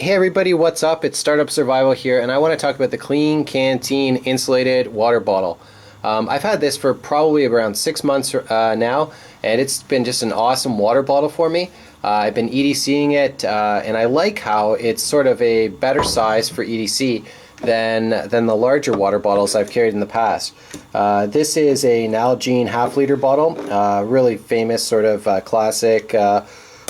Hey everybody, what's up? It's Startup Survival here, and I want to talk about the Klean Kanteen insulated water bottle. I've had this for probably around 6 months now, and it's been just an awesome water bottle for me. I've been EDCing it, and I like how it's sort of a better size for EDC than the larger water bottles I've carried in the past. This is a Nalgene half-liter bottle, really famous sort of classic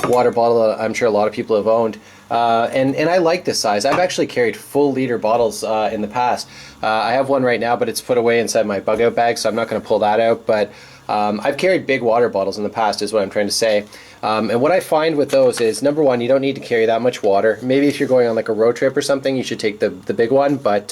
water bottle I'm sure a lot of people have owned. And I like this size. I've actually carried full liter bottles in the past. I have one right now, but it's put away inside my bug out bag, so I'm not going to pull that out. But I've carried big water bottles in the past is what I'm trying to say. And what I find with those is, number one, you don't need to carry that much water. Maybe if you're going on like a road trip or something, you should take the big one. But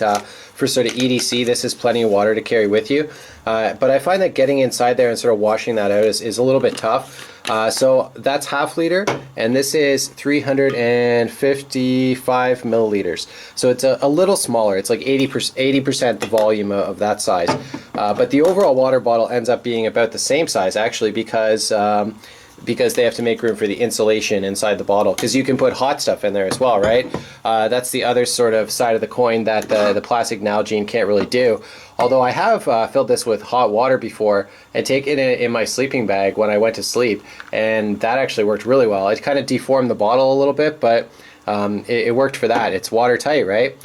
for sort of EDC, this is plenty of water to carry with you. But I find that getting inside there and sort of washing that out is a little bit tough. So that's half liter, and this is 355 milliliters. So it's a little smaller. It's like 80% the volume of that size. But the overall water bottle ends up being about the same size, actually, because they have to make room for the insulation inside the bottle, because you can put hot stuff in there as well, right? That's the other sort of side of the coin that the plastic Nalgene can't really do. Although I have filled this with hot water before and taken it in my sleeping bag when I went to sleep, and that actually worked really well. It kind of deformed the bottle a little bit, but it worked for that. It's watertight, right?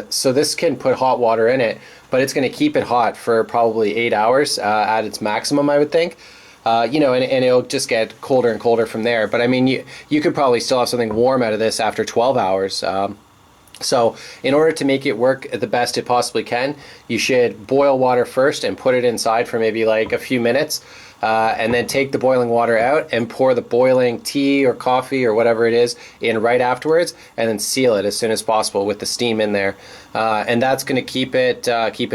So this can put hot water in it, but it's going to keep it hot for probably 8 hours at its maximum, I would think. And it'll just get colder and colder from there. But I mean, you could probably still have something warm out of this after 12 hours. So in order to make it work the best it possibly can, you should boil water first and put it inside for maybe like a few minutes, and then take the boiling water out and pour the boiling tea or coffee or whatever it is in right afterwards, and then seal it as soon as possible with the steam in there. And that's going to keep it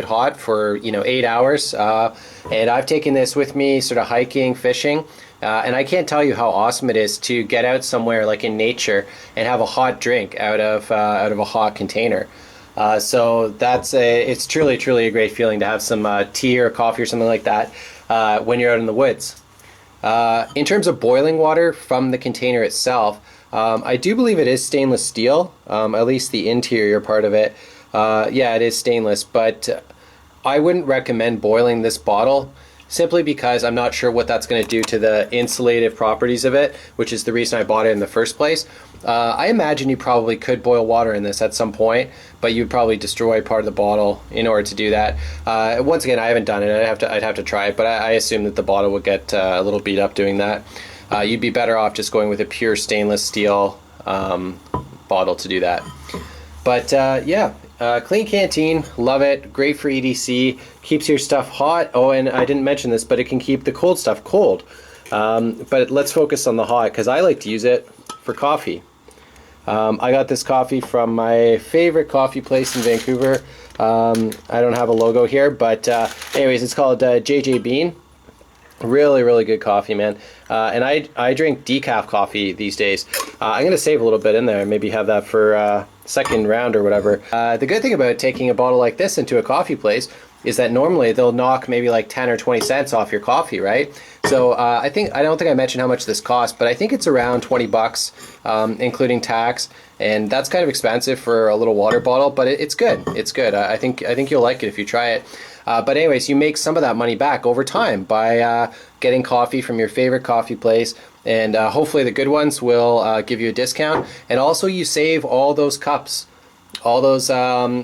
hot for 8 hours. And I've taken this with me sort of hiking, fishing. And I can't tell you how awesome it is to get out somewhere like in nature and have a hot drink out of a hot container. So it's truly a great feeling to have some tea or coffee or something like that when you're out in the woods. In terms of boiling water from the container itself, I do believe it is stainless steel, at least the interior part of it. Yeah, it is stainless, but I wouldn't recommend boiling this bottle, simply because I'm not sure what that's going to do to the insulative properties of it, which is the reason I bought it in the first place. I imagine you probably could boil water in this at some point, but you'd probably destroy part of the bottle in order to do that. Once again, I haven't done it. I'd have to try it, but I assume that the bottle would get a little beat up doing that. You'd be better off just going with a pure stainless steel bottle to do that. But yeah. Klean Kanteen, love it. Great for EDC. Keeps your stuff hot. Oh, and I didn't mention this, but it can keep the cold stuff cold. But let's focus on the hot, because I like to use it for coffee. I got this coffee from my favorite coffee place in Vancouver. I don't have a logo here, but anyways, it's called JJ Bean. Really good coffee, man. And I drink decaf coffee these days. I'm going to save a little bit in there and maybe have that for second round or whatever. The good thing about taking a bottle like this into a coffee place is that normally they'll knock maybe like 10 or 20 cents off your coffee, right? So I don't think I mentioned how much this costs, but I think it's around 20 bucks, including tax. And that's kind of expensive for a little water bottle, but it's good. It's good. I think you'll like it if you try it. But anyways, you make some of that money back over time by getting coffee from your favorite coffee place, and hopefully the good ones will give you a discount. And also you save all those cups, all those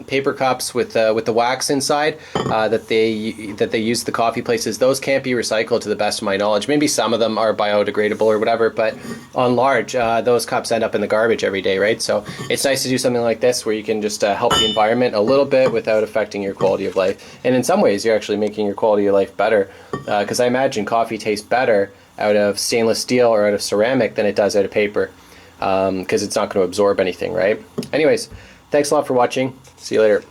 paper cups with the wax inside that they use at the coffee places. Those can't be recycled to the best of my knowledge. Maybe some of them are biodegradable or whatever, but on large, those cups end up in the garbage every day, right? So it's nice to do something like this where you can just help the environment a little bit without affecting your quality of life. And in some ways, you're actually making your quality of life better, because I imagine coffee tastes better out of stainless steel or out of ceramic than it does out of paper, because it's not going to absorb anything, right? Anyways, thanks a lot for watching. See you later.